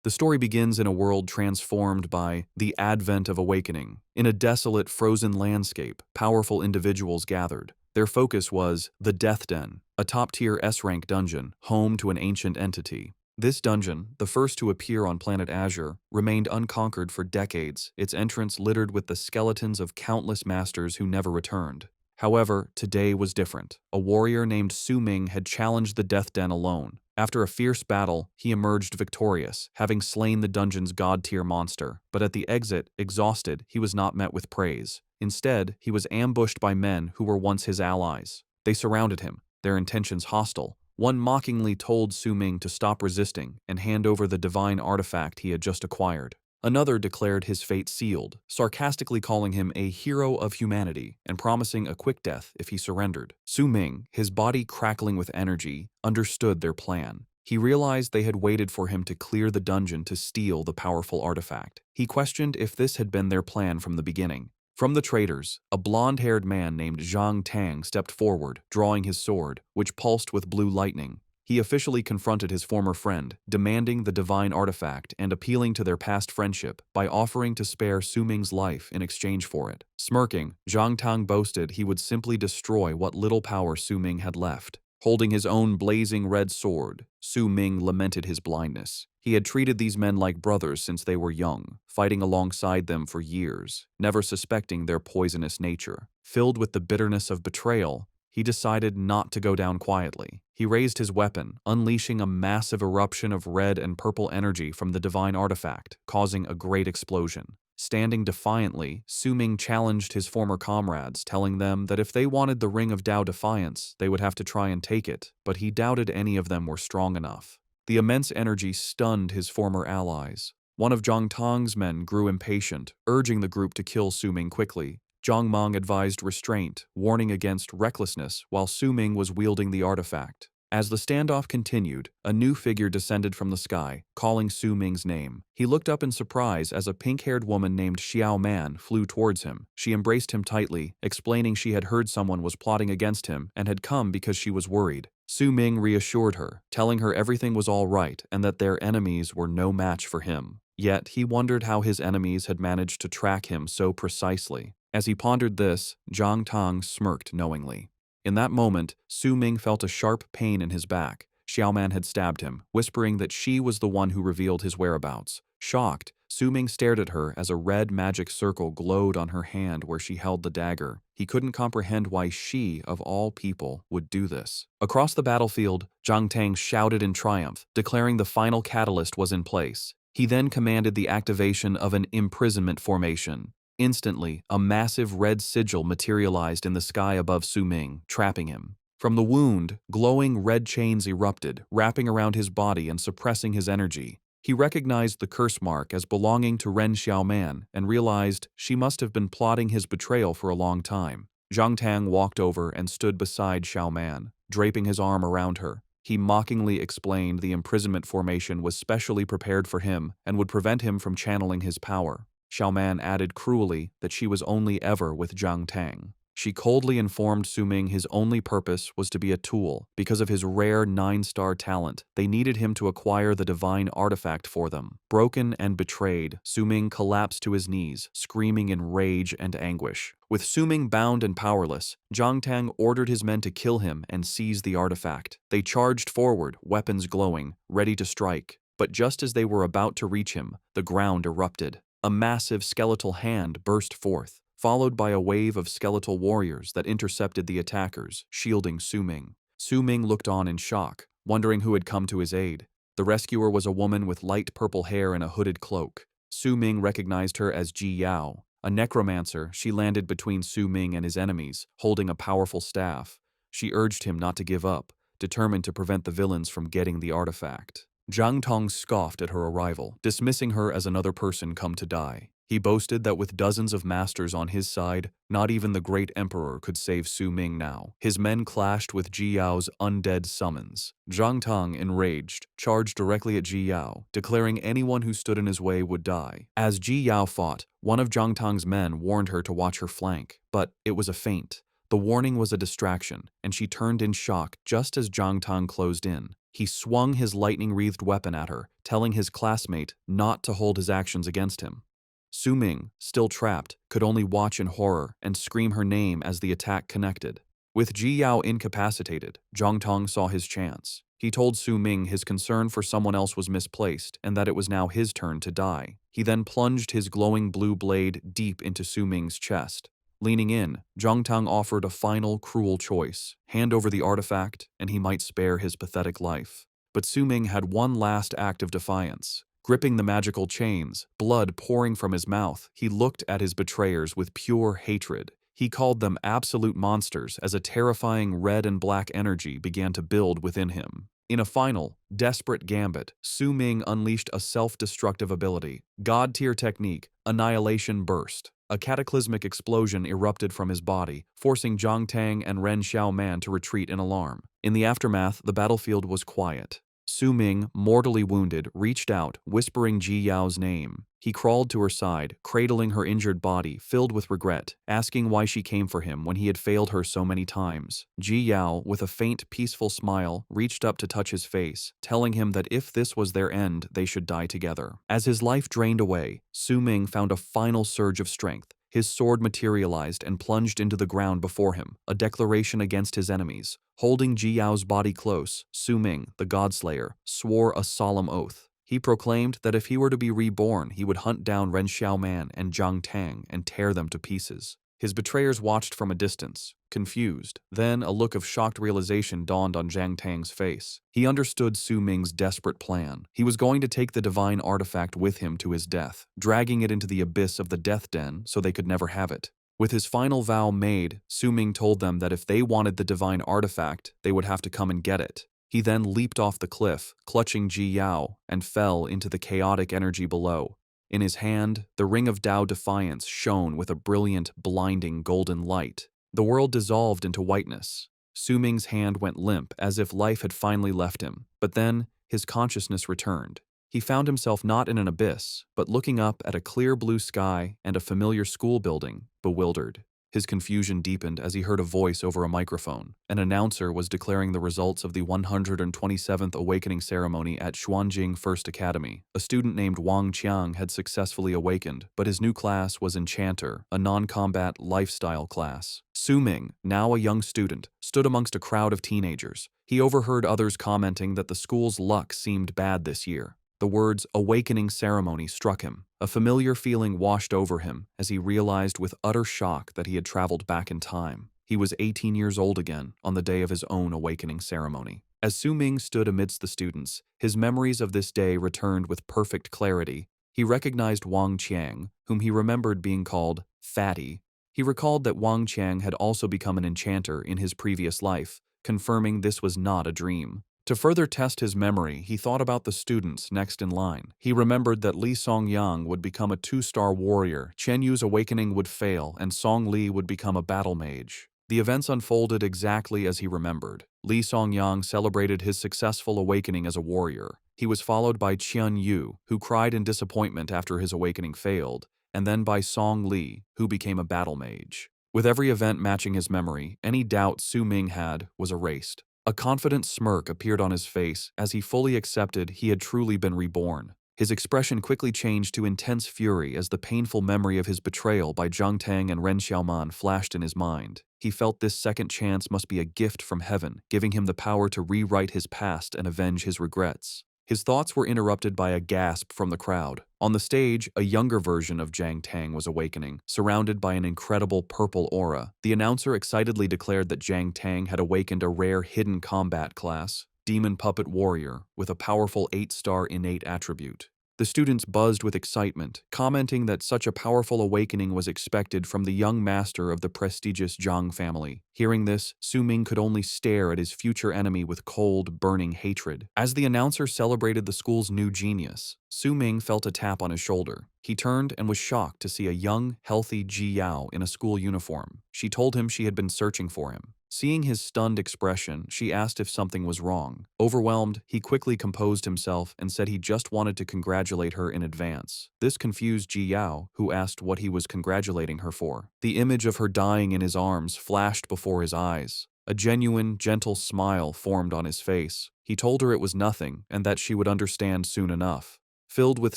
The story begins in a world transformed by the advent of awakening. In a desolate, frozen landscape, powerful individuals gathered. Their focus was the Death Den, a top-tier S-rank dungeon, home to an ancient entity. This dungeon, the first to appear on planet Azure, remained unconquered for decades, its entrance littered with the skeletons of countless masters who never returned. However, today was different. A warrior named Su Ming had challenged the Death Den alone. After a fierce battle, he emerged victorious, having slain the dungeon's god-tier monster. But at the exit, exhausted, he was not met with praise. Instead, he was ambushed by men who were once his allies. They surrounded him, their intentions hostile. One mockingly told Su Ming to stop resisting and hand over the divine artifact he had just acquired. Another declared his fate sealed, sarcastically calling him a hero of humanity and promising a quick death if he surrendered. Su Ming, his body crackling with energy, understood their plan. He realized they had waited for him to clear the dungeon to steal the powerful artifact. He questioned if this had been their plan from the beginning. From the traders, a blonde-haired man named Zhang Tang stepped forward, drawing his sword, which pulsed with blue lightning. He officially confronted his former friend, demanding the divine artifact and appealing to their past friendship by offering to spare Su Ming's life in exchange for it. Smirking, Zhang Tang boasted he would simply destroy what little power Su Ming had left. Holding his own blazing red sword, Su Ming lamented his blindness. He had treated these men like brothers since they were young, fighting alongside them for years, never suspecting their poisonous nature. Filled with the bitterness of betrayal, he decided not to go down quietly. He raised his weapon, unleashing a massive eruption of red and purple energy from the divine artifact, causing a great explosion. Standing defiantly, Su Ming challenged his former comrades, telling them that if they wanted the Ring of Tao Defiance, they would have to try and take it, but he doubted any of them were strong enough. The immense energy stunned his former allies. One of Zhang Tang's men grew impatient, urging the group to kill Su Ming quickly. Zhang Mang advised restraint, warning against recklessness while Su Ming was wielding the artifact. As the standoff continued, a new figure descended from the sky, calling Su Ming's name. He looked up in surprise as a pink-haired woman named Xiao Man flew towards him. She embraced him tightly, explaining she had heard someone was plotting against him and had come because she was worried. Su Ming reassured her, telling her everything was all right and that their enemies were no match for him. Yet he wondered how his enemies had managed to track him so precisely. As he pondered this, Zhang Tang smirked knowingly. In that moment, Su Ming felt a sharp pain in his back. Xiao Man had stabbed him, whispering that she was the one who revealed his whereabouts. Shocked, Su Ming stared at her as a red magic circle glowed on her hand where she held the dagger. He couldn't comprehend why she, of all people, would do this. Across the battlefield, Zhang Tang shouted in triumph, declaring the final catalyst was in place. He then commanded the activation of an imprisonment formation. Instantly, a massive red sigil materialized in the sky above Su Ming, trapping him. From the wound, glowing red chains erupted, wrapping around his body and suppressing his energy. He recognized the curse mark as belonging to Ren Xiaoman and realized she must have been plotting his betrayal for a long time. Zhang Tang walked over and stood beside Xiaoman, draping his arm around her. He mockingly explained the imprisonment formation was specially prepared for him and would prevent him from channeling his power. Xiaoman added cruelly that she was only ever with Zhang Tang. She coldly informed Su Ming his only purpose was to be a tool. Because of his rare 9-star talent, they needed him to acquire the divine artifact for them. Broken and betrayed, Su Ming collapsed to his knees, screaming in rage and anguish. With Su Ming bound and powerless, Zhang Tang ordered his men to kill him and seize the artifact. They charged forward, weapons glowing, ready to strike. But just as they were about to reach him, the ground erupted. A massive skeletal hand burst forth, followed by a wave of skeletal warriors that intercepted the attackers, shielding Su Ming. Su Ming looked on in shock, wondering who had come to his aid. The rescuer was a woman with light purple hair and a hooded cloak. Su Ming recognized her as Ji Yao. A necromancer, she landed between Su Ming and his enemies, holding a powerful staff. She urged him not to give up, determined to prevent the villains from getting the artifact. Zhang Tong scoffed at her arrival, dismissing her as another person come to die. He boasted that with dozens of masters on his side, not even the great emperor could save Su Ming now. His men clashed with Ji Yao's undead summons. Zhang Tong, enraged, charged directly at Ji Yao, declaring anyone who stood in his way would die. As Ji Yao fought, one of Zhang Tong's men warned her to watch her flank, but it was a feint. The warning was a distraction, and she turned in shock just as Zhang Tong closed in. He swung his lightning-wreathed weapon at her, telling his classmate not to hold his actions against him. Su Ming, still trapped, could only watch in horror and scream her name as the attack connected. With Ji Yao incapacitated, Zhang Tong saw his chance. He told Su Ming his concern for someone else was misplaced and that it was now his turn to die. He then plunged his glowing blue blade deep into Su Ming's chest. Leaning in, Zhang Tong offered a final, cruel choice: hand over the artifact, and he might spare his pathetic life. But Su Ming had one last act of defiance. Gripping the magical chains, blood pouring from his mouth, he looked at his betrayers with pure hatred. He called them absolute monsters as a terrifying red and black energy began to build within him. In a final, desperate gambit, Su Ming unleashed a self-destructive ability, God-tier technique, Annihilation Burst. A cataclysmic explosion erupted from his body, forcing Zhang Tang and Ren Xiaoman to retreat in alarm. In the aftermath, the battlefield was quiet. Su Ming, mortally wounded, reached out, whispering Ji Yao's name. He crawled to her side, cradling her injured body, filled with regret, asking why she came for him when he had failed her so many times. Ji Yao, with a faint, peaceful smile, reached up to touch his face, telling him that if this was their end, they should die together. As his life drained away, Su Ming found a final surge of strength. His sword materialized and plunged into the ground before him, a declaration against his enemies. Holding Ji Yao's body close, Su Ming, the Godslayer, swore a solemn oath. He proclaimed that if he were to be reborn, he would hunt down Ren Xiaoman and Zhang Tang and tear them to pieces. His betrayers watched from a distance, confused. Then a look of shocked realization dawned on Zhang Tang's face. He understood Su Ming's desperate plan. He was going to take the divine artifact with him to his death, dragging it into the abyss of the Death Den so they could never have it. With his final vow made, Su Ming told them that if they wanted the divine artifact, they would have to come and get it. He then leaped off the cliff, clutching Ji Yao, and fell into the chaotic energy below. In his hand, the ring of Tao Defiance shone with a brilliant, blinding golden light. The world dissolved into whiteness. Su Ming's hand went limp as if life had finally left him, but then his consciousness returned. He found himself not in an abyss, but looking up at a clear blue sky and a familiar school building, bewildered. His confusion deepened as he heard a voice over a microphone. An announcer was declaring the results of the 127th Awakening Ceremony at Xuanjing First Academy. A student named Wang Qiang had successfully awakened, but his new class was Enchanter, a non-combat lifestyle class. Su Ming, now a young student, stood amongst a crowd of teenagers. He overheard others commenting that the school's luck seemed bad this year. The words "awakening ceremony" struck him. A familiar feeling washed over him as he realized with utter shock that he had traveled back in time. He was 18 years old again on the day of his own awakening ceremony. As Su Ming stood amidst the students, his memories of this day returned with perfect clarity. He recognized Wang Qiang, whom he remembered being called Fatty. He recalled that Wang Qiang had also become an enchanter in his previous life, confirming this was not a dream. To further test his memory, he thought about the students next in line. He remembered that Li Songyang would become a 2-star warrior, Chen Yu's awakening would fail, and Song Li would become a battle mage. The events unfolded exactly as he remembered. Li Songyang celebrated his successful awakening as a warrior. He was followed by Chen Yu, who cried in disappointment after his awakening failed, and then by Song Li, who became a battle mage. With every event matching his memory, any doubt Su Ming had was erased. A confident smirk appeared on his face as he fully accepted he had truly been reborn. His expression quickly changed to intense fury as the painful memory of his betrayal by Zhang Tang and Ren Xiaoman flashed in his mind. He felt this second chance must be a gift from heaven, giving him the power to rewrite his past and avenge his regrets. His thoughts were interrupted by a gasp from the crowd. On the stage, a younger version of Zhang Tang was awakening, surrounded by an incredible purple aura. The announcer excitedly declared that Zhang Tang had awakened a rare hidden combat class, Demon Puppet Warrior, with a powerful 8-star innate attribute. The students buzzed with excitement, commenting that such a powerful awakening was expected from the young master of the prestigious Zhang family. Hearing this, Su Ming could only stare at his future enemy with cold, burning hatred. As the announcer celebrated the school's new genius, Su Ming felt a tap on his shoulder. He turned and was shocked to see a young, healthy Ji Yao in a school uniform. She told him she had been searching for him. Seeing his stunned expression, she asked if something was wrong. Overwhelmed, he quickly composed himself and said he just wanted to congratulate her in advance. This confused Ji Yao, who asked what he was congratulating her for. The image of her dying in his arms flashed before his eyes. A genuine, gentle smile formed on his face. He told her it was nothing and that she would understand soon enough. Filled with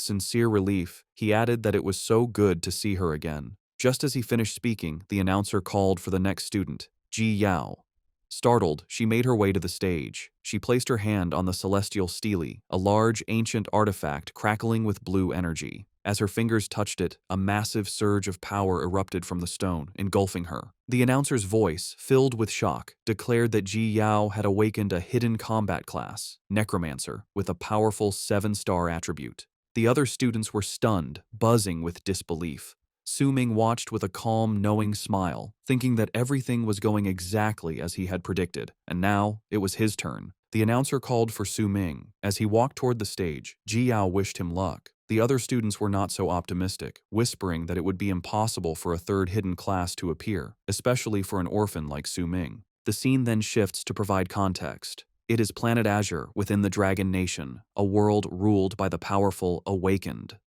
sincere relief, he added that it was so good to see her again. Just as he finished speaking, the announcer called for the next student, Ji Yao. Startled, she made her way to the stage. She placed her hand on the celestial stele, a large, ancient artifact crackling with blue energy. As her fingers touched it, a massive surge of power erupted from the stone, engulfing her. The announcer's voice, filled with shock, declared that Ji Yao had awakened a hidden combat class, Necromancer, with a powerful 7-star attribute. The other students were stunned, buzzing with disbelief. Su Ming watched with a calm, knowing smile, thinking that everything was going exactly as he had predicted, and now it was his turn. The announcer called for Su Ming. As he walked toward the stage, Ji Yao wished him luck. The other students were not so optimistic, whispering that it would be impossible for a third hidden class to appear, especially for an orphan like Su Ming. The scene then shifts to provide context. It is Planet Azure within the Dragon Nation, a world ruled by the powerful Awakened.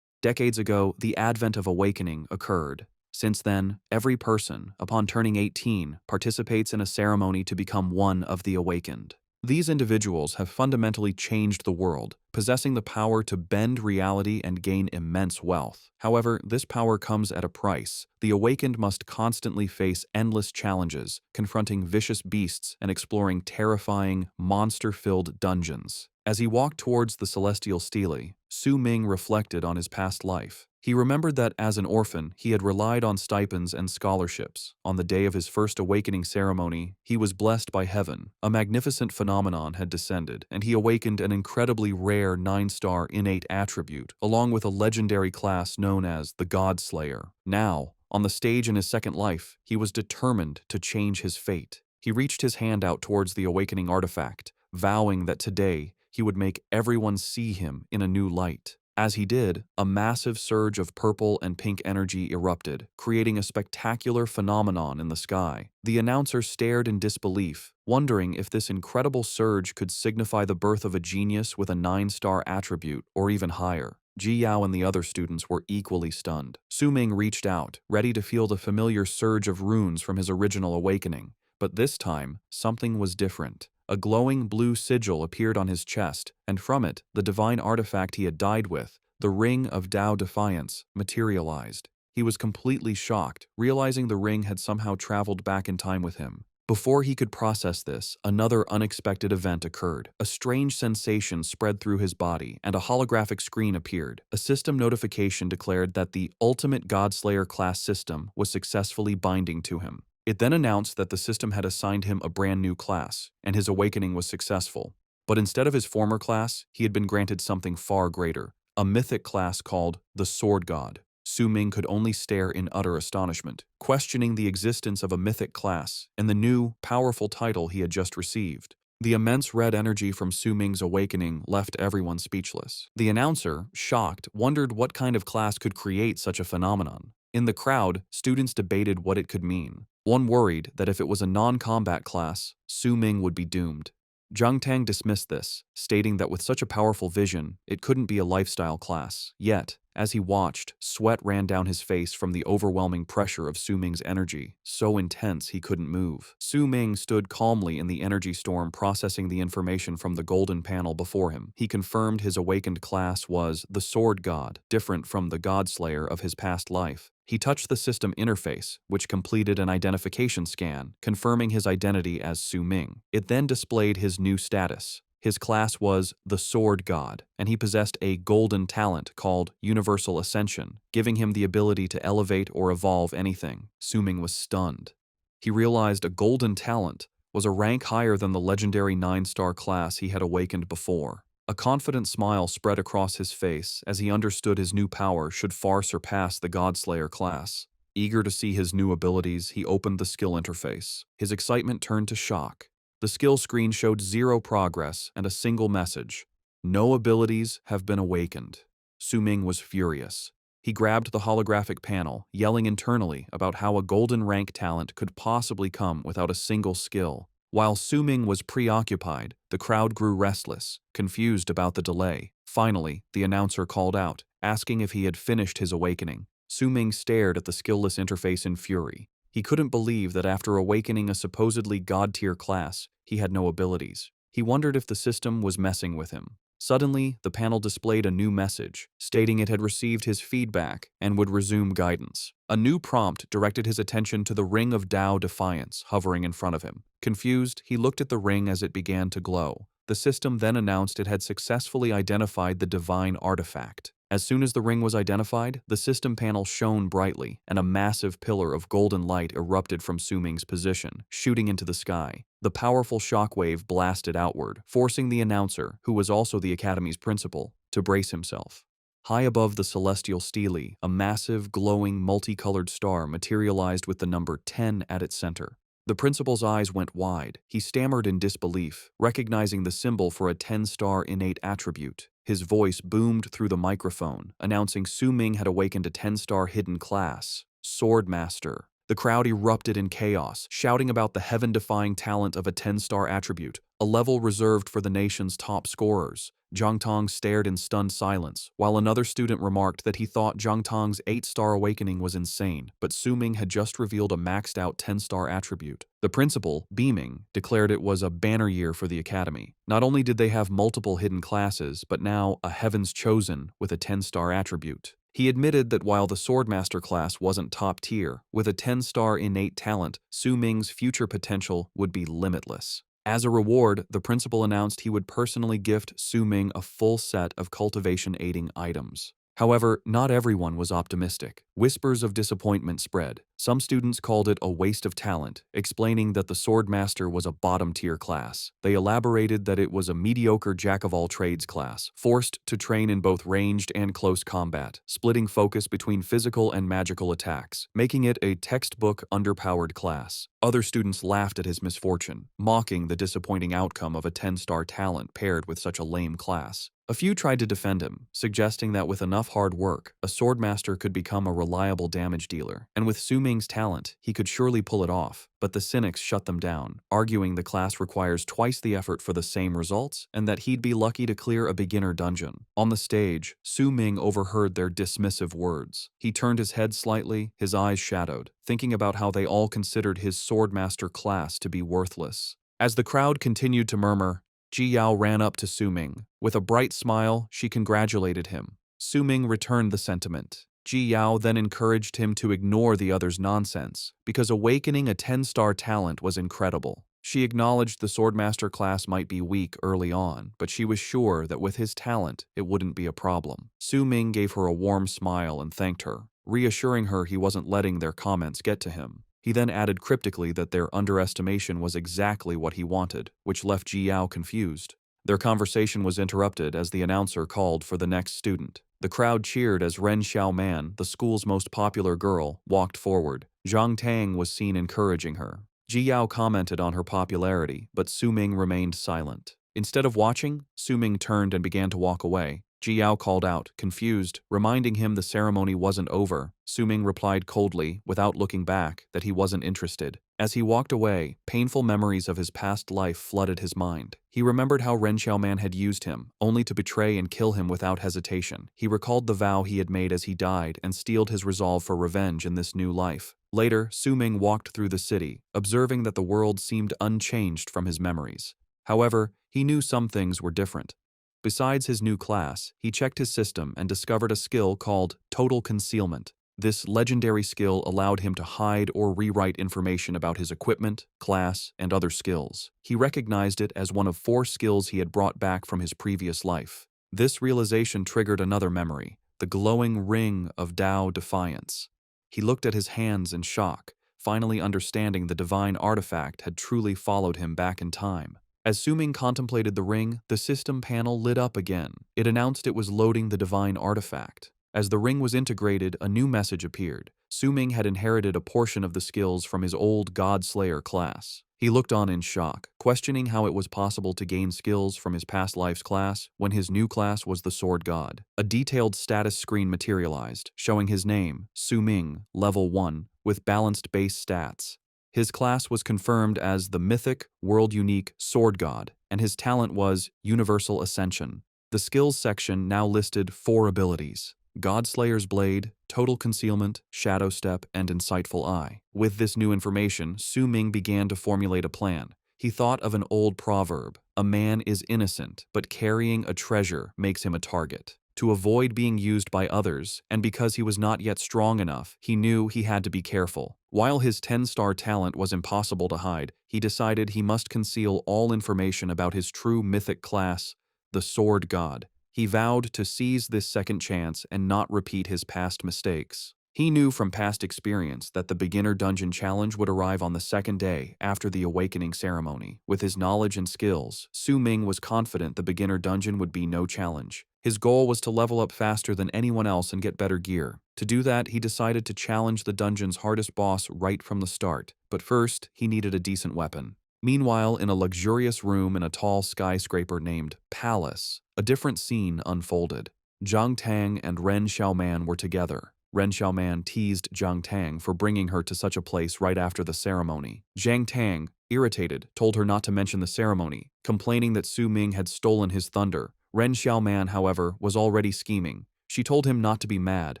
Decades ago, the advent of awakening occurred. Since then, every person, upon turning 18, participates in a ceremony to become one of the awakened. These individuals have fundamentally changed the world, possessing the power to bend reality and gain immense wealth. However, this power comes at a price. The awakened must constantly face endless challenges, confronting vicious beasts and exploring terrifying, monster-filled dungeons. As he walked towards the celestial stele, Su Ming reflected on his past life. He remembered that as an orphan, he had relied on stipends and scholarships. On the day of his first awakening ceremony, he was blessed by heaven. A magnificent phenomenon had descended, and he awakened an incredibly rare 9-star innate attribute, along with a legendary class known as the God Slayer. Now, on the stage in his second life, he was determined to change his fate. He reached his hand out towards the awakening artifact, vowing that today he would make everyone see him in a new light. As he did, a massive surge of purple and pink energy erupted, creating a spectacular phenomenon in the sky. The announcer stared in disbelief, wondering if this incredible surge could signify the birth of a genius with a 9-star attribute or even higher. Ji Yao and the other students were equally stunned. Su Ming reached out, ready to feel the familiar surge of runes from his original awakening. But this time, something was different. A glowing blue sigil appeared on his chest, and from it, the divine artifact he had died with, the Ring of Tao Defiance, materialized. He was completely shocked, realizing the ring had somehow traveled back in time with him. Before he could process this, another unexpected event occurred. A strange sensation spread through his body, and a holographic screen appeared. A system notification declared that the Ultimate Godslayer class system was successfully binding to him. It then announced that the system had assigned him a brand new class, and his awakening was successful. But instead of his former class, he had been granted something far greater, a mythic class called the Sword God. Su Ming could only stare in utter astonishment, questioning the existence of a mythic class and the new, powerful title he had just received. The immense red energy from Su Ming's awakening left everyone speechless. The announcer, shocked, wondered what kind of class could create such a phenomenon. In the crowd, students debated what it could mean. One worried that if it was a non-combat class, Su Ming would be doomed. Zhang Tang dismissed this, stating that with such a powerful vision, it couldn't be a lifestyle class. Yet, as he watched, sweat ran down his face from the overwhelming pressure of Su Ming's energy, so intense he couldn't move. Su Ming stood calmly in the energy storm, processing the information from the golden panel before him. He confirmed his awakened class was the Sword God, different from the God Slayer of his past life. He touched the system interface, which completed an identification scan, confirming his identity as Su Ming. It then displayed his new status. His class was the Sword God, and he possessed a golden talent called Universal Ascension, giving him the ability to elevate or evolve anything. Su Ming was stunned. He realized a golden talent was a rank higher than the legendary 9-star class he had awakened before. A confident smile spread across his face as he understood his new power should far surpass the Godslayer class. Eager to see his new abilities, he opened the skill interface. His excitement turned to shock. The skill screen showed 0 progress and a single message: "No abilities have been awakened." Su Ming was furious. He grabbed the holographic panel, yelling internally about how a golden rank talent could possibly come without a single skill. While Su Ming was preoccupied, the crowd grew restless, confused about the delay. Finally, the announcer called out, asking if he had finished his awakening. Su Ming stared at the skillless interface in fury. He couldn't believe that after awakening a supposedly god-tier class, he had no abilities. He wondered if the system was messing with him. Suddenly, the panel displayed a new message, stating it had received his feedback and would resume guidance. A new prompt directed his attention to the ring of Tao Defiance hovering in front of him. Confused, he looked at the ring as it began to glow. The system then announced it had successfully identified the divine artifact. As soon as the ring was identified, the system panel shone brightly, and a massive pillar of golden light erupted from Suming's position, shooting into the sky. The powerful shockwave blasted outward, forcing the announcer, who was also the Academy's principal, to brace himself. High above the celestial stele, a massive, glowing, multicolored star materialized with the number 10 at its center. The principal's eyes went wide. He stammered in disbelief, recognizing the symbol for a 10-star innate attribute. His voice boomed through the microphone, announcing Suming had awakened a 10-star hidden class, Swordmaster. The crowd erupted in chaos, shouting about the heaven-defying talent of a 10-star attribute, a level reserved for the nation's top scorers. Zhang Tong stared in stunned silence, while another student remarked that he thought Zhang Tong's 8-star awakening was insane, but Suming had just revealed a maxed-out 10-star attribute. The principal, beaming, declared it was a banner year for the Academy. Not only did they have multiple hidden classes, but now a Heaven's Chosen with a 10-star attribute. He admitted that while the Swordmaster class wasn't top tier, with a 10-star innate talent, Suming's future potential would be limitless. As a reward, the principal announced he would personally gift Suming a full set of cultivation-aiding items. However, not everyone was optimistic. Whispers of disappointment spread. Some students called it a waste of talent, explaining that the Swordmaster was a bottom-tier class. They elaborated that it was a mediocre jack-of-all-trades class, forced to train in both ranged and close combat, splitting focus between physical and magical attacks, making it a textbook underpowered class. Other students laughed at his misfortune, mocking the disappointing outcome of a 10-star talent paired with such a lame class. A few tried to defend him, suggesting that with enough hard work, a Swordmaster could become a reliable damage dealer, and with Suming's talent, he could surely pull it off. But the cynics shut them down, arguing the class requires twice the effort for the same results, and that he'd be lucky to clear a beginner dungeon. On the stage, Suming overheard their dismissive words. He turned his head slightly, his eyes shadowed, thinking about how they all considered his Swordmaster class to be worthless. As the crowd continued to murmur, Ji Yao ran up to Suming. With a bright smile, she congratulated him. Suming returned the sentiment. Ji Yao then encouraged him to ignore the other's nonsense, because awakening a 10-star talent was incredible. She acknowledged the Swordmaster class might be weak early on, but she was sure that with his talent, it wouldn't be a problem. Suming gave her a warm smile and thanked her, reassuring her he wasn't letting their comments get to him. He then added cryptically that their underestimation was exactly what he wanted, which left Ji Yao confused. Their conversation was interrupted as the announcer called for the next student. The crowd cheered as Ren Xiaoman, the school's most popular girl, walked forward. Zhang Tang was seen encouraging her. Ji Yao commented on her popularity, but Suming remained silent. Instead of watching, Suming turned and began to walk away. Ji Yao called out, confused, reminding him the ceremony wasn't over. Suming replied coldly, without looking back, that he wasn't interested. As he walked away, painful memories of his past life flooded his mind. He remembered how Ren Xiaoman had used him, only to betray and kill him without hesitation. He recalled the vow he had made as he died and steeled his resolve for revenge in this new life. Later, Suming walked through the city, observing that the world seemed unchanged from his memories. However, he knew some things were different. Besides his new class, he checked his system and discovered a skill called Total Concealment. This legendary skill allowed him to hide or rewrite information about his equipment, class, and other skills. He recognized it as one of 4 skills he had brought back from his previous life. This realization triggered another memory, the glowing ring of Tao Defiance. He looked at his hands in shock, finally understanding the divine artifact had truly followed him back in time. As Suming contemplated the ring, the system panel lit up again. It announced it was loading the divine artifact. As the ring was integrated, a new message appeared. Suming had inherited a portion of the skills from his old God-Slayer class. He looked on in shock, questioning how it was possible to gain skills from his past life's class when his new class was the Sword God. A detailed status screen materialized, showing his name, Suming, level 1, with balanced base stats. His class was confirmed as the mythic, world-unique Sword God, and his talent was Universal Ascension. The skills section now listed 4 abilities: Godslayer's Blade, Total Concealment, Shadow Step, and Insightful Eye. With this new information, Suming began to formulate a plan. He thought of an old proverb, A man is innocent, but carrying a treasure makes him a target. To avoid being used by others, and because he was not yet strong enough, he knew he had to be careful. While his 10-star talent was impossible to hide, he decided he must conceal all information about his true mythic class, the Sword God. He vowed to seize this second chance and not repeat his past mistakes. He knew from past experience that the beginner dungeon challenge would arrive on the second day after the awakening ceremony. With his knowledge and skills, Su Ming was confident the beginner dungeon would be no challenge. His goal was to level up faster than anyone else and get better gear. To do that, he decided to challenge the dungeon's hardest boss right from the start. But first, he needed a decent weapon. Meanwhile, in a luxurious room in a tall skyscraper named Palace, a different scene unfolded. Jiang Tang and Ren Xiaoman were together. Ren Xiaoman teased Jiang Tang for bringing her to such a place right after the ceremony. Jiang Tang, irritated, told her not to mention the ceremony, complaining that Su Ming had stolen his thunder. Ren Xiaoman, however, was already scheming. She told him not to be mad,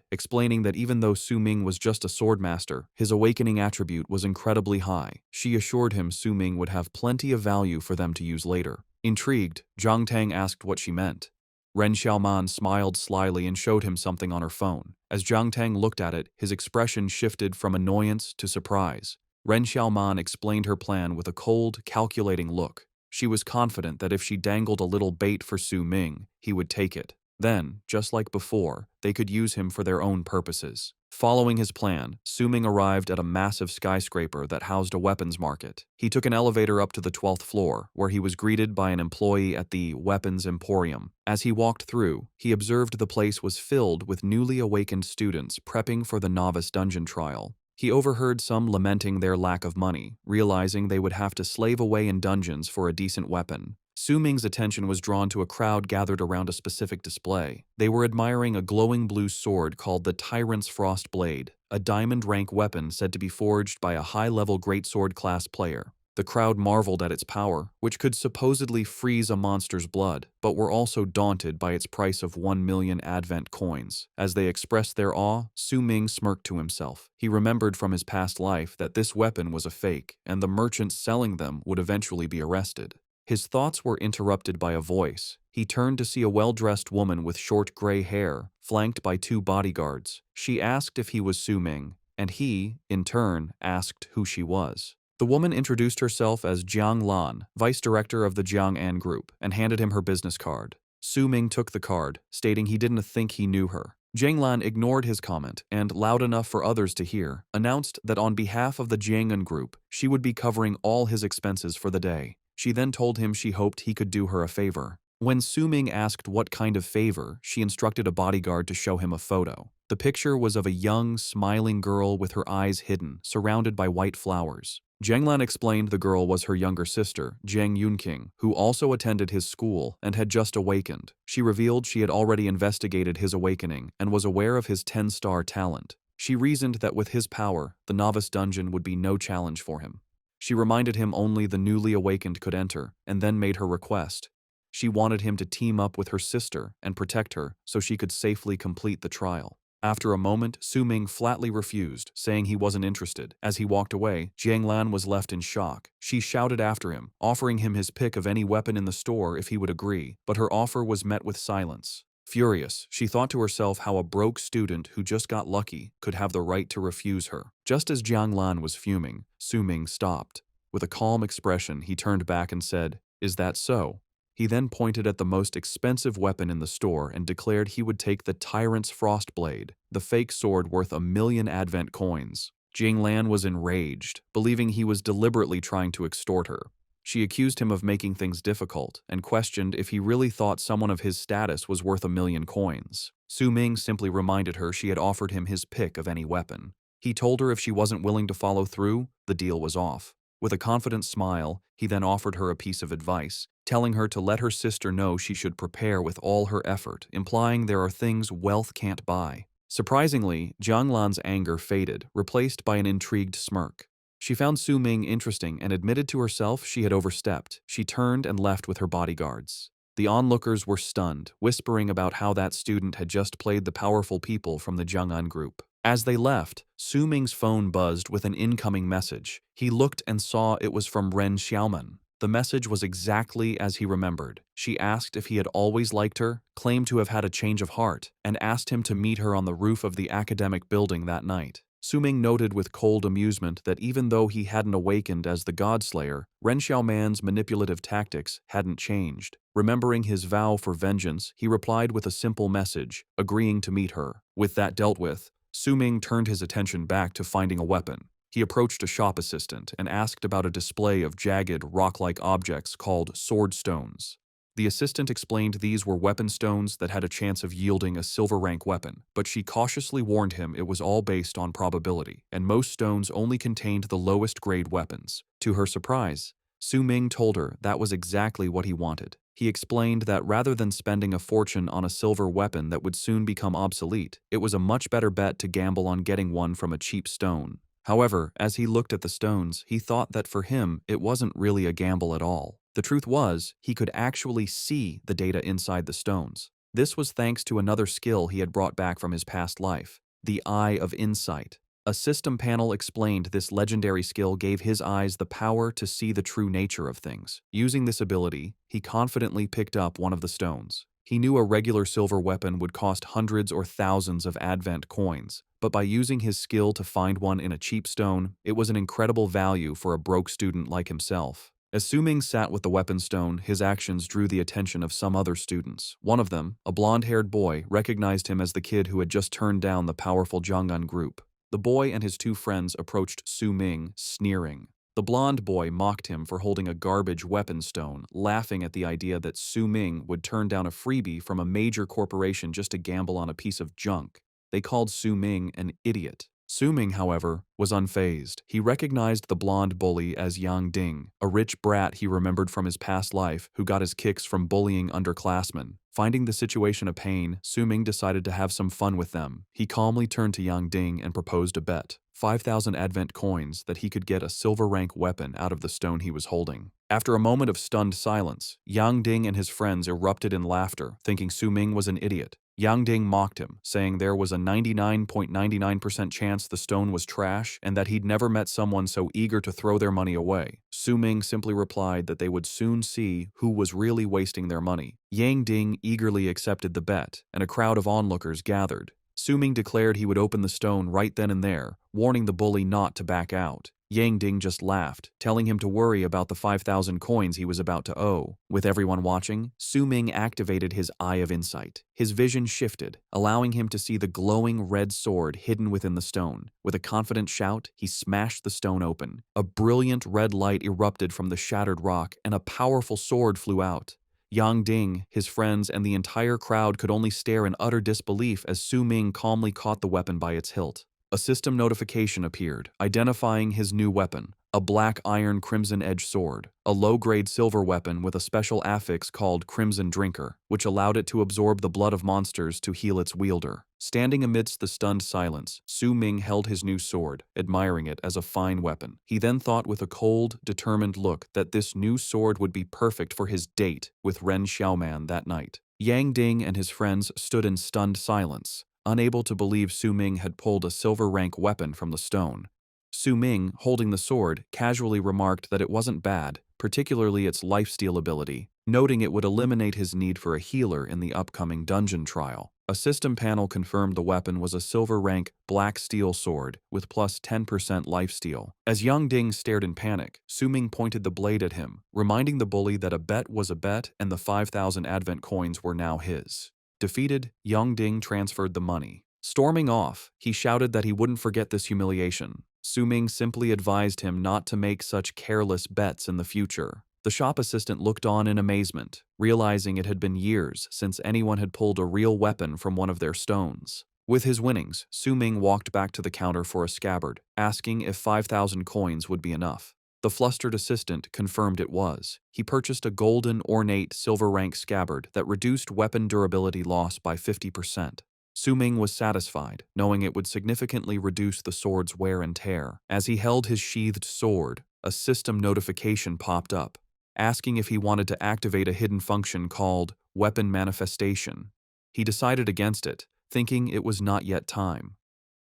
explaining that even though Su Ming was just a swordmaster, his awakening attribute was incredibly high. She assured him Su Ming would have plenty of value for them to use later. Intrigued, Jiang Tang asked what she meant. Ren Xiaoman smiled slyly and showed him something on her phone. As Jiang Tang looked at it, his expression shifted from annoyance to surprise. Ren Xiaoman explained her plan with a cold, calculating look. She was confident that if she dangled a little bait for Su Ming, he would take it. Then, just like before, they could use him for their own purposes. Following his plan, Su Ming arrived at a massive skyscraper that housed a weapons market. He took an elevator up to the 12th floor, where he was greeted by an employee at the Weapons Emporium. As he walked through, he observed the place was filled with newly awakened students prepping for the novice dungeon trial. He overheard some lamenting their lack of money, realizing they would have to slave away in dungeons for a decent weapon. Su Ming's attention was drawn to a crowd gathered around a specific display. They were admiring a glowing blue sword called the Tyrant's Frost Blade, a diamond-rank weapon said to be forged by a high-level greatsword class player. The crowd marveled at its power, which could supposedly freeze a monster's blood, but were also daunted by its price of 1 million Advent coins. As they expressed their awe, Su Ming smirked to himself. He remembered from his past life that this weapon was a fake, and the merchants selling them would eventually be arrested. His thoughts were interrupted by a voice. He turned to see a well-dressed woman with short gray hair, flanked by 2 bodyguards. She asked if he was Su Ming, and he, in turn, asked who she was. The woman introduced herself as Jiang Lan, vice director of the Jiang'an Group, and handed him her business card. Su Ming took the card, stating he didn't think he knew her. Jiang Lan ignored his comment and, loud enough for others to hear, announced that on behalf of the Jiang'an Group, she would be covering all his expenses for the day. She then told him she hoped he could do her a favor. When Su Ming asked what kind of favor, she instructed a bodyguard to show him a photo. The picture was of a young, smiling girl with her eyes hidden, surrounded by white flowers. Jiang Lan explained the girl was her younger sister, Jiang Yunqing, who also attended his school and had just awakened. She revealed she had already investigated his awakening and was aware of his 10-star talent. She reasoned that with his power, the novice dungeon would be no challenge for him. She reminded him only the newly awakened could enter, and then made her request. She wanted him to team up with her sister and protect her so she could safely complete the trial. After a moment, Su Ming flatly refused, saying he wasn't interested. As he walked away, Jiang Lan was left in shock. She shouted after him, offering him his pick of any weapon in the store if he would agree, but her offer was met with silence. Furious, she thought to herself how a broke student who just got lucky could have the right to refuse her. Just as Jiang Lan was fuming, Su Ming stopped. With a calm expression, he turned back and said, "Is that so?" He then pointed at the most expensive weapon in the store and declared he would take the Tyrant's Frost Blade, the fake sword worth 1 million Advent coins. Jiang Lan was enraged, believing he was deliberately trying to extort her. She accused him of making things difficult and questioned if he really thought someone of his status was worth 1 million coins. Su Ming simply reminded her she had offered him his pick of any weapon. He told her if she wasn't willing to follow through, the deal was off. With a confident smile, he then offered her a piece of advice, telling her to let her sister know she should prepare with all her effort, implying there are things wealth can't buy. Surprisingly, Jiang Lan's anger faded, replaced by an intrigued smirk. She found Su Ming interesting and admitted to herself she had overstepped. She turned and left with her bodyguards. The onlookers were stunned, whispering about how that student had just played the powerful people from the Jiang'an Group. As they left, Su Ming's phone buzzed with an incoming message. He looked and saw it was from Ren Xiaoman. The message was exactly as he remembered. She asked if he had always liked her, claimed to have had a change of heart, and asked him to meet her on the roof of the academic building that night. Suming noted with cold amusement that even though he hadn't awakened as the Godslayer, Ren Xiaoman's manipulative tactics hadn't changed. Remembering his vow for vengeance, he replied with a simple message, agreeing to meet her. With that dealt with, Suming turned his attention back to finding a weapon. He approached a shop assistant and asked about a display of jagged, rock-like objects called sword stones. The assistant explained these were weapon stones that had a chance of yielding a silver rank weapon, but she cautiously warned him it was all based on probability, and most stones only contained the lowest grade weapons. To her surprise, Su Ming told her that was exactly what he wanted. He explained that rather than spending a fortune on a silver weapon that would soon become obsolete, it was a much better bet to gamble on getting one from a cheap stone. However, as he looked at the stones, he thought that for him, it wasn't really a gamble at all. The truth was, he could actually see the data inside the stones. This was thanks to another skill he had brought back from his past life, the Eye of Insight. A system panel explained this legendary skill gave his eyes the power to see the true nature of things. Using this ability, he confidently picked up one of the stones. He knew a regular silver weapon would cost hundreds or thousands of advent coins, but by using his skill to find one in a cheap stone, it was an incredible value for a broke student like himself. As Su Ming sat with the weapon stone, his actions drew the attention of some other students. One of them, a blonde-haired boy, recognized him as the kid who had just turned down the powerful Jiang'an group. The boy and his two friends approached Su Ming, sneering. The blonde boy mocked him for holding a garbage weapon stone, laughing at the idea that Su Ming would turn down a freebie from a major corporation just to gamble on a piece of junk. They called Su Ming an idiot. Su Ming, however, was unfazed. He recognized the blonde bully as Yang Ding, a rich brat he remembered from his past life who got his kicks from bullying underclassmen. Finding the situation a pain, Su Ming decided to have some fun with them. He calmly turned to Yang Ding and proposed a bet, 5,000 advent coins, that he could get a silver rank weapon out of the stone he was holding. After a moment of stunned silence, Yang Ding and his friends erupted in laughter, thinking Su Ming was an idiot. Yang Ding mocked him, saying there was a 99.99% chance the stone was trash and that he'd never met someone so eager to throw their money away. Su Ming simply replied that they would soon see who was really wasting their money. Yang Ding eagerly accepted the bet, and a crowd of onlookers gathered. Su Ming declared he would open the stone right then and there, warning the bully not to back out. Yang Ding just laughed, telling him to worry about the 5,000 coins he was about to owe. With everyone watching, Su Ming activated his Eye of Insight. His vision shifted, allowing him to see the glowing red sword hidden within the stone. With a confident shout, he smashed the stone open. A brilliant red light erupted from the shattered rock, and a powerful sword flew out. Yang Ding, his friends, and the entire crowd could only stare in utter disbelief as Su Ming calmly caught the weapon by its hilt. A system notification appeared, identifying his new weapon, a black iron crimson-edge sword, a low-grade silver weapon with a special affix called Crimson Drinker, which allowed it to absorb the blood of monsters to heal its wielder. Standing amidst the stunned silence, Su Ming held his new sword, admiring it as a fine weapon. He then thought with a cold, determined look that this new sword would be perfect for his date with Ren Xiaoman that night. Yang Ding and his friends stood in stunned silence, unable to believe Su Ming had pulled a silver rank weapon from the stone. Su Ming, holding the sword, casually remarked that it wasn't bad, particularly its lifesteal ability, noting it would eliminate his need for a healer in the upcoming dungeon trial. A system panel confirmed the weapon was a silver rank black steel sword with plus 10% lifesteal. As Yang Ding stared in panic, Su Ming pointed the blade at him, reminding the bully that a bet was a bet and the 5,000 advent coins were now his. Defeated, Yang Ding transferred the money. Storming off, he shouted that he wouldn't forget this humiliation. Su Ming simply advised him not to make such careless bets in the future. The shop assistant looked on in amazement, realizing it had been years since anyone had pulled a real weapon from one of their stones. With his winnings, Su Ming walked back to the counter for a scabbard, asking if 5,000 coins would be enough. The flustered assistant confirmed it was. He purchased a golden, ornate, silver-rank scabbard that reduced weapon durability loss by 50%. Su Ming was satisfied, knowing it would significantly reduce the sword's wear and tear. As he held his sheathed sword, a system notification popped up, asking if he wanted to activate a hidden function called Weapon Manifestation. He decided against it, thinking it was not yet time.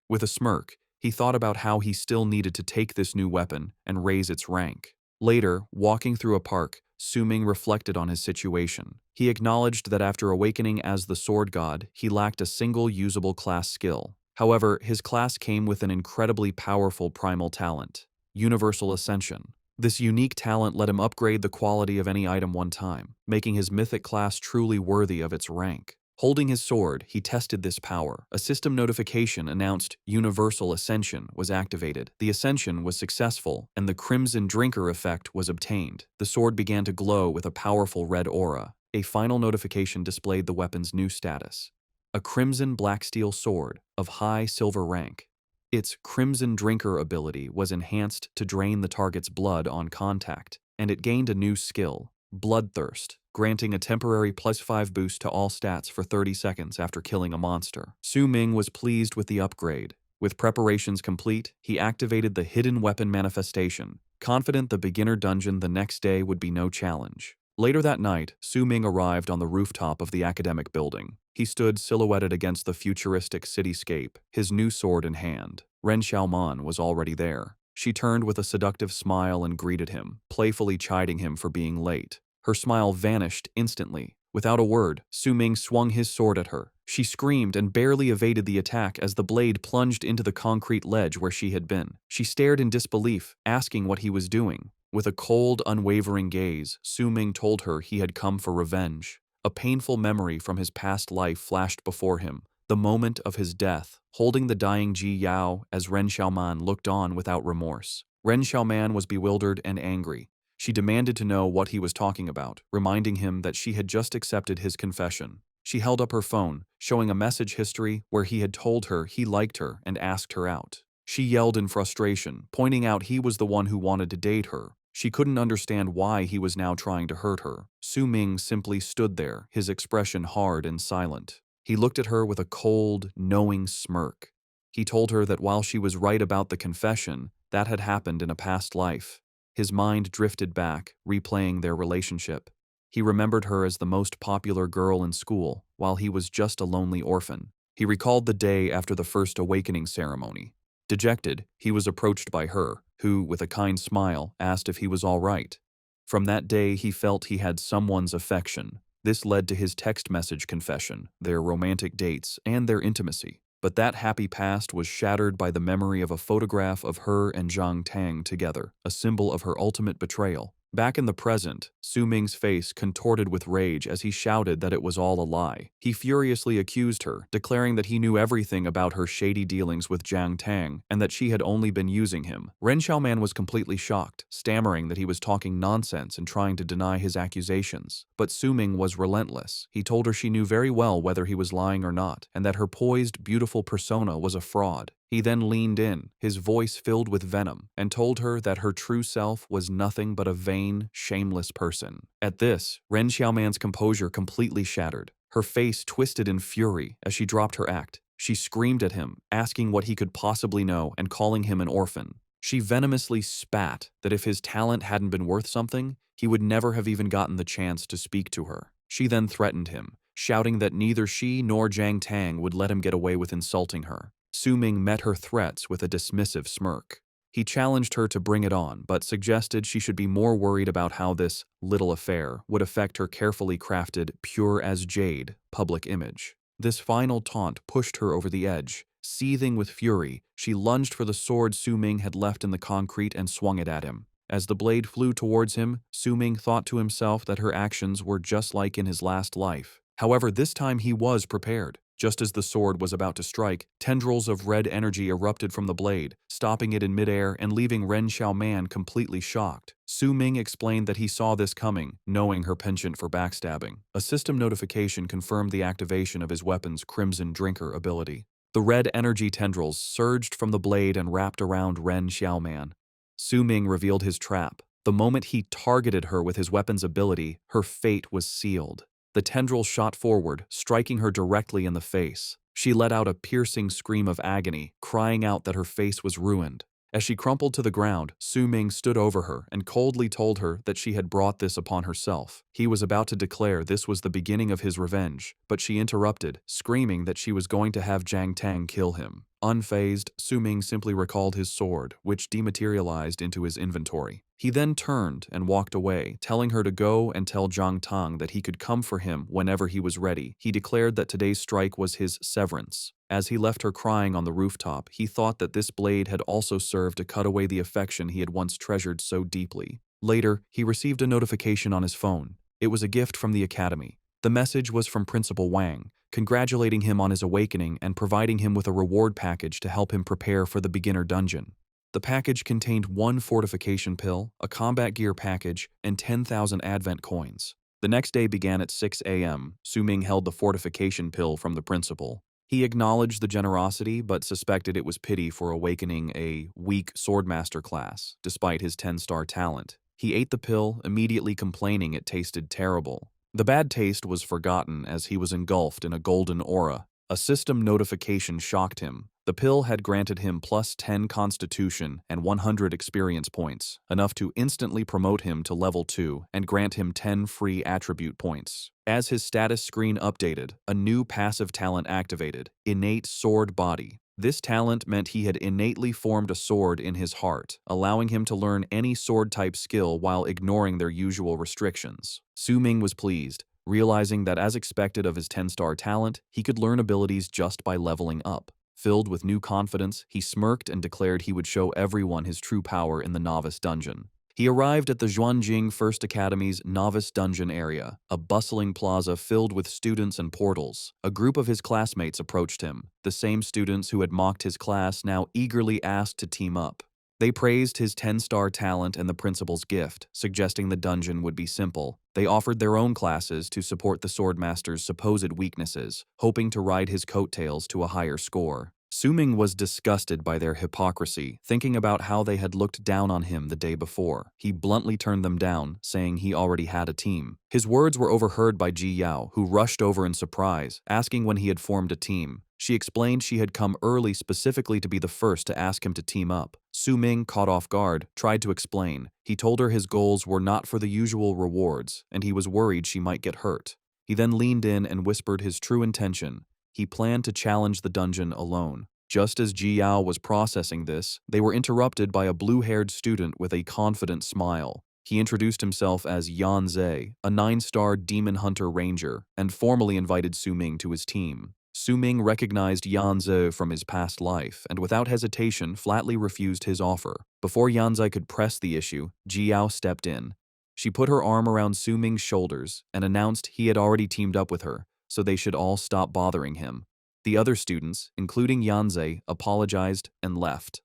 With a smirk, he thought about how he still needed to take this new weapon and raise its rank. Later, walking through a park, Su-ming reflected on his situation. He acknowledged that after awakening as the sword god, he lacked a single usable class skill. However, his class came with an incredibly powerful primal talent, Universal Ascension. This unique talent let him upgrade the quality of any item one time, making his mythic class truly worthy of its rank. Holding his sword, he tested this power. A system notification announced Universal Ascension was activated. The ascension was successful, and the Crimson Drinker effect was obtained. The sword began to glow with a powerful red aura. A final notification displayed the weapon's new status: a Crimson Black Steel sword of high silver rank. Its Crimson Drinker ability was enhanced to drain the target's blood on contact, and it gained a new skill, Bloodthirst, granting a temporary +5 boost to all stats for 30 seconds after killing a monster. Su-ming was pleased with the upgrade. With preparations complete, he activated the hidden weapon manifestation, confident the beginner dungeon the next day would be no challenge. Later that night, Su-ming arrived on the rooftop of the academic building. He stood silhouetted against the futuristic cityscape, his new sword in hand. Ren Xiaoman was already there. She turned with a seductive smile and greeted him, playfully chiding him for being late. Her smile vanished instantly. Without a word, Su-ming swung his sword at her. She screamed and barely evaded the attack as the blade plunged into the concrete ledge where she had been. She stared in disbelief, asking what he was doing. With a cold, unwavering gaze, Su-ming told her he had come for revenge. A painful memory from his past life flashed before him, the moment of his death, holding the dying Ji Yao as Ren Xiaoman looked on without remorse. Ren Xiaoman was bewildered and angry. She demanded to know what he was talking about, reminding him that she had just accepted his confession. She held up her phone, showing a message history where he had told her he liked her and asked her out. She yelled in frustration, pointing out he was the one who wanted to date her. She couldn't understand why he was now trying to hurt her. Su-ming simply stood there, his expression hard and silent. He looked at her with a cold, knowing smirk. He told her that while she was right about the confession, that had happened in a past life. His mind drifted back, replaying their relationship. He remembered her as the most popular girl in school, while he was just a lonely orphan. He recalled the day after the first awakening ceremony. Dejected, he was approached by her, who, with a kind smile, asked if he was all right. From that day, he felt he had someone's affection. This led to his text message confession, their romantic dates, and their intimacy. But that happy past was shattered by the memory of a photograph of her and Zhang Tang together, a symbol of her ultimate betrayal. Back in the present, Su-ming's face contorted with rage as he shouted that it was all a lie. He furiously accused her, declaring that he knew everything about her shady dealings with Zhang Tang and that she had only been using him. Ren Xiaoman was completely shocked, stammering that he was talking nonsense and trying to deny his accusations. But Su-ming was relentless. He told her she knew very well whether he was lying or not, and that her poised, beautiful persona was a fraud. He then leaned in, his voice filled with venom, and told her that her true self was nothing but a vain, shameless person. At this, Ren Xiaoman's composure completely shattered. Her face twisted in fury as she dropped her act. She screamed at him, asking what he could possibly know and calling him an orphan. She venomously spat that if his talent hadn't been worth something, he would never have even gotten the chance to speak to her. She then threatened him, shouting that neither she nor Zhang Tang would let him get away with insulting her. Su-ming met her threats with a dismissive smirk. He challenged her to bring it on, but suggested she should be more worried about how this little affair would affect her carefully crafted, pure as jade, public image. This final taunt pushed her over the edge. Seething with fury, she lunged for the sword Su-ming had left in the concrete and swung it at him. As the blade flew towards him, Su-ming thought to himself that her actions were just like in his last life. However, this time he was prepared. Just as the sword was about to strike, tendrils of red energy erupted from the blade, stopping it in midair and leaving Ren Xiaoman completely shocked. Su-ming explained that he saw this coming, knowing her penchant for backstabbing. A system notification confirmed the activation of his weapon's Crimson Drinker ability. The red energy tendrils surged from the blade and wrapped around Ren Xiaoman. Su-ming revealed his trap. The moment he targeted her with his weapon's ability, her fate was sealed. The tendril shot forward, striking her directly in the face. She let out a piercing scream of agony, crying out that her face was ruined. As she crumpled to the ground, Su-ming stood over her and coldly told her that she had brought this upon herself. He was about to declare this was the beginning of his revenge, but she interrupted, screaming that she was going to have Zhang Tang kill him. Unfazed, Su-ming simply recalled his sword, which dematerialized into his inventory. He then turned and walked away, telling her to go and tell Zhang Tang that he could come for him whenever he was ready. He declared that today's strike was his severance. As he left her crying on the rooftop, he thought that this blade had also served to cut away the affection he had once treasured so deeply. Later, he received a notification on his phone. It was a gift from the academy. The message was from Principal Wang, congratulating him on his awakening and providing him with a reward package to help him prepare for the beginner dungeon. The package contained 1 fortification pill, a combat gear package, and 10,000 advent coins. The next day began at 6 a.m. Su-ming held the fortification pill from the principal. He acknowledged the generosity but suspected it was pity for awakening a weak swordmaster class, despite his 10-star talent. He ate the pill, immediately complaining it tasted terrible. The bad taste was forgotten as he was engulfed in a golden aura. A system notification shocked him. The pill had granted him plus 10 constitution and 100 experience points, enough to instantly promote him to level 2 and grant him 10 free attribute points. As his status screen updated, a new passive talent activated, Innate Sword Body. This talent meant he had innately formed a sword in his heart, allowing him to learn any sword-type skill while ignoring their usual restrictions. Su-ming was pleased, realizing that as expected of his 10-star talent, he could learn abilities just by leveling up. Filled with new confidence, he smirked and declared he would show everyone his true power in the novice dungeon. He arrived at the Zhuanjing First Academy's novice dungeon area, a bustling plaza filled with students and portals. A group of his classmates approached him. The same students who had mocked his class now eagerly asked to team up. They praised his 10-star talent and the principal's gift, suggesting the dungeon would be simple. They offered their own classes to support the swordmaster's supposed weaknesses, hoping to ride his coattails to a higher score. Su-ming was disgusted by their hypocrisy, thinking about how they had looked down on him the day before. He bluntly turned them down, saying he already had a team. His words were overheard by Ji Yao, who rushed over in surprise, asking when he had formed a team. She explained she had come early specifically to be the first to ask him to team up. Su-ming, caught off guard, tried to explain. He told her his goals were not for the usual rewards, and he was worried she might get hurt. He then leaned in and whispered his true intention. He planned to challenge the dungeon alone. Just as Ji Yao was processing this, they were interrupted by a blue-haired student with a confident smile. He introduced himself as Yan Zhe, a 9-star demon hunter ranger, and formally invited Su-ming to his team. Su-ming recognized Yan Zhe from his past life and without hesitation flatly refused his offer. Before Yan Zhe could press the issue, Ji Yao stepped in. She put her arm around Su-ming's shoulders and announced he had already teamed up with her, so they should all stop bothering him. The other students, including Yan Zhe, apologized and left.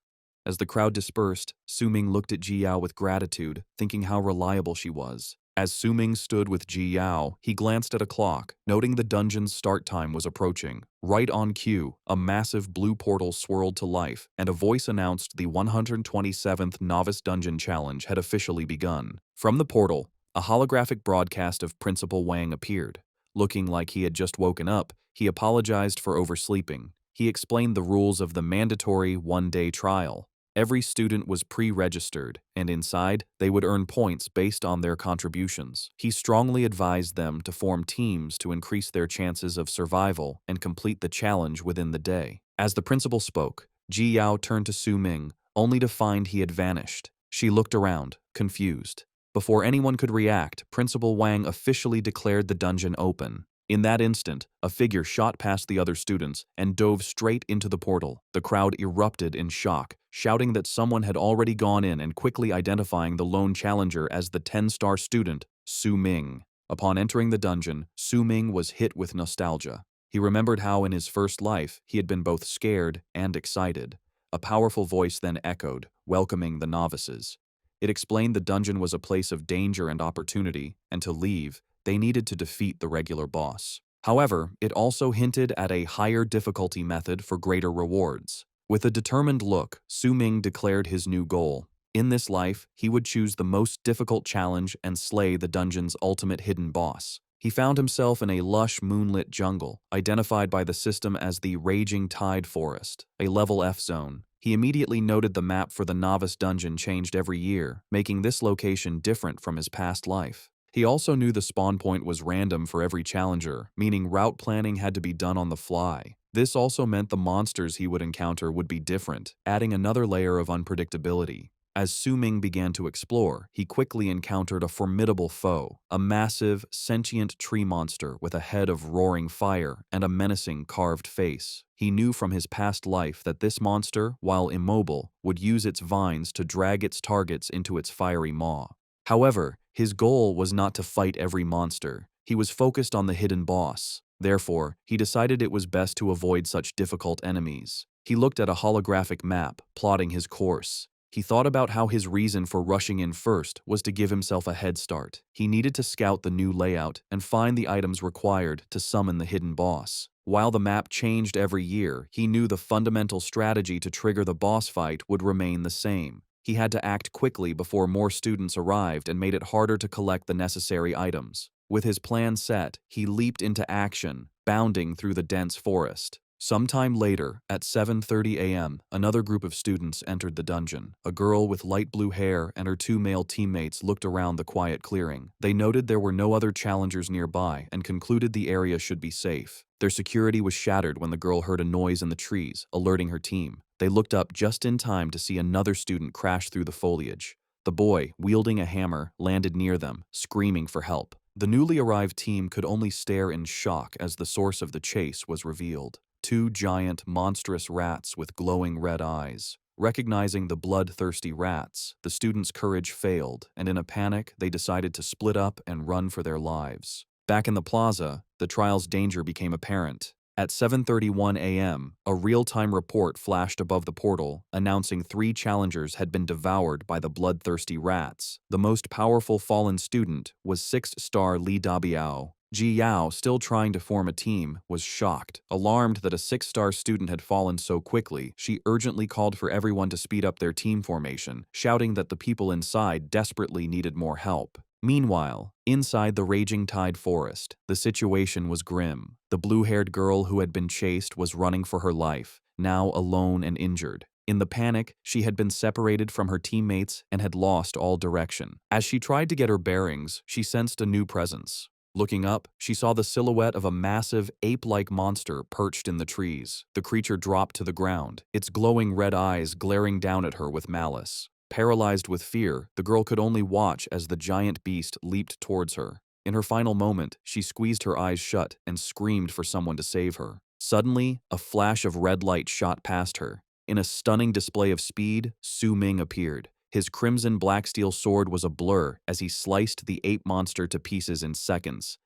As the crowd dispersed, Su-ming looked at Ji Yao with gratitude, thinking how reliable she was. As Su-ming stood with Ji Yao, he glanced at a clock, noting the dungeon's start time was approaching. Right on cue, a massive blue portal swirled to life, and a voice announced the 127th Novice Dungeon Challenge had officially begun. From the portal, a holographic broadcast of Principal Wang appeared. Looking like he had just woken up, he apologized for oversleeping. He explained the rules of the mandatory one-day trial. Every student was pre-registered, and inside, they would earn points based on their contributions. He strongly advised them to form teams to increase their chances of survival and complete the challenge within the day. As the principal spoke, Ji Yao turned to Su-ming, only to find he had vanished. She looked around, confused. Before anyone could react, Principal Wang officially declared the dungeon open. In that instant, a figure shot past the other students and dove straight into the portal. The crowd erupted in shock, shouting that someone had already gone in and quickly identifying the lone challenger as the 10-star student, Su-ming. Upon entering the dungeon, Su-ming was hit with nostalgia. He remembered how in his first life he had been both scared and excited. A powerful voice then echoed, welcoming the novices. It explained the dungeon was a place of danger and opportunity, and to leave, they needed to defeat the regular boss. However, it also hinted at a higher difficulty method for greater rewards. With a determined look, Su-ming declared his new goal. In this life, he would choose the most difficult challenge and slay the dungeon's ultimate hidden boss. He found himself in a lush moonlit jungle, identified by the system as the Raging Tide Forest, a level F zone. He immediately noted the map for the novice dungeon changed every year, making this location different from his past life. He also knew the spawn point was random for every challenger, meaning route planning had to be done on the fly. This also meant the monsters he would encounter would be different, adding another layer of unpredictability. As Su Ming began to explore, he quickly encountered a formidable foe, a massive, sentient tree monster with a head of roaring fire and a menacing carved face. He knew from his past life that this monster, while immobile, would use its vines to drag its targets into its fiery maw. However, his goal was not to fight every monster. He was focused on the hidden boss. Therefore, he decided it was best to avoid such difficult enemies. He looked at a holographic map, plotting his course. He thought about how his reason for rushing in first was to give himself a head start. He needed to scout the new layout and find the items required to summon the hidden boss. While the map changed every year, he knew the fundamental strategy to trigger the boss fight would remain the same. He had to act quickly before more students arrived and made it harder to collect the necessary items. With his plan set, he leaped into action, bounding through the dense forest. Sometime later, at 7:30 a.m., another group of students entered the dungeon. A girl with light blue hair and her two male teammates looked around the quiet clearing. They noted there were no other challengers nearby and concluded the area should be safe. Their security was shattered when the girl heard a noise in the trees, alerting her team. They looked up just in time to see another student crash through the foliage. The boy, wielding a hammer, landed near them, screaming for help. The newly arrived team could only stare in shock as the source of the chase was revealed. Two giant, monstrous rats with glowing red eyes. Recognizing the bloodthirsty rats, the students' courage failed, and in a panic, they decided to split up and run for their lives. Back in the plaza, the trial's danger became apparent. At 7:31 a.m., a real-time report flashed above the portal, announcing 3 challengers had been devoured by the bloodthirsty rats. The most powerful fallen student was 6-star Li Dabiao. Ji Yao, still trying to form a team, was shocked. Alarmed that a 6-star student had fallen so quickly, she urgently called for everyone to speed up their team formation, shouting that the people inside desperately needed more help. Meanwhile, inside the raging tide forest, the situation was grim. The blue-haired girl who had been chased was running for her life, now alone and injured. In the panic, she had been separated from her teammates and had lost all direction. As she tried to get her bearings, she sensed a new presence. Looking up, she saw the silhouette of a massive, ape-like monster perched in the trees. The creature dropped to the ground, its glowing red eyes glaring down at her with malice. Paralyzed with fear, the girl could only watch as the giant beast leaped towards her. In her final moment, she squeezed her eyes shut and screamed for someone to save her. Suddenly, a flash of red light shot past her. In a stunning display of speed, Su Ming appeared. His crimson black steel sword was a blur as he sliced the ape monster to pieces in seconds.